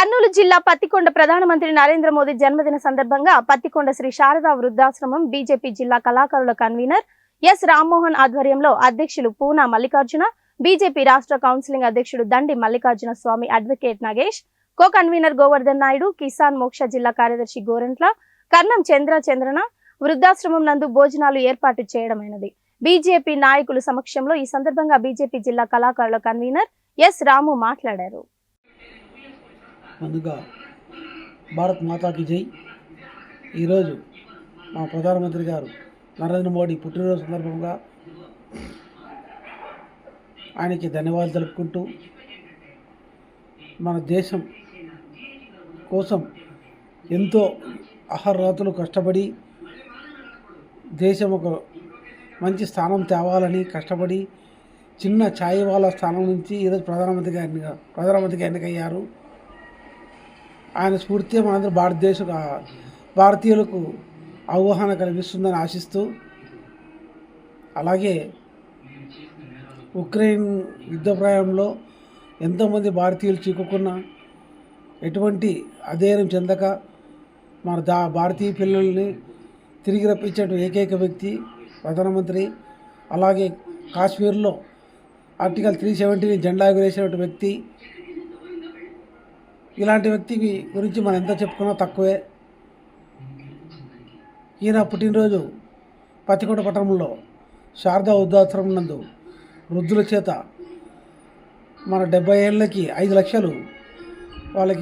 కర్నూలు జిల్లా పత్తికొండ ప్రధానమంత్రి నరేంద్ర మోదీ జన్మదిన సందర్భంగా పత్తికొండ శ్రీ శారదా వృద్ధాశ్రమం బీజేపీ జిల్లా కళాకారుల కన్వీనర్ ఎస్ రామ్మోహన్ ఆధ్వర్యంలో అధ్యక్షులు పూనా మల్లికార్జున, బీజేపీ రాష్ట్ర కౌన్సిలింగ్ అధ్యక్షుడు Dandi Mallikarjuna Swamy, advocate Nagesh, co convener Govardhan Naidu, Kisan Morcha జిల్లా కార్యదర్శి గోరంట్ల కర్ణం చంద్రన వృద్ధాశ్రమం నందు భోజనాలు ఏర్పాటు చేయడమైనది. బీజేపీ నాయకుల సమక్షంలో ఈ సందర్భంగా బీజేపీ జిల్లా కళాకారుల కన్వీనర్ ఎస్ రాము మాట్లాడారు. ముందుగా భారత్ మాతాకి జై. ఈరోజు మా ప్రధానమంత్రి గారు నరేంద్ర మోడీ పుట్టినరోజు సందర్భంగా ఆయనకి ధన్యవాదాలు తెలుపుకుంటూ, మన దేశం కోసం ఎంతో అహర్రాత్రులు కష్టపడి దేశం ఒక మంచి స్థానం తేవాలని కష్టపడి చిన్న ఛాయ్ వాళ్ళ స్థానం నుంచి ఈరోజు ప్రధానమంత్రిగా ఎన్నికయ్యారు. ఆయన స్ఫూర్తి మనందరూ భారతీయులకు అవగాహన కలిగిస్తుందని ఆశిస్తూ, అలాగే ఉక్రెయిన్ యుద్ధప్రాయంలో ఎంతోమంది భారతీయులు చిక్కుకున్న ఎటువంటి అధైర్యం చెందక మన భారతీయ పిల్లల్ని తిరిగి రప్పించే ఏకైక వ్యక్తి ప్రధానమంత్రి. అలాగే కాశ్మీర్లో ఆర్టికల్ 370 జెండా ఎగురేసినటువంటి వ్యక్తి. ఇలాంటి వ్యక్తి గురించి మనం ఎంత చెప్పుకున్నా తక్కువే. ఈయన పుట్టినరోజు పత్తికొండ పట్టణంలో శారదా వృద్ధాశ్రమం నందు వృద్ధుల చేత మన 70 ఏళ్ళకి 5 లక్షలు వాళ్ళకి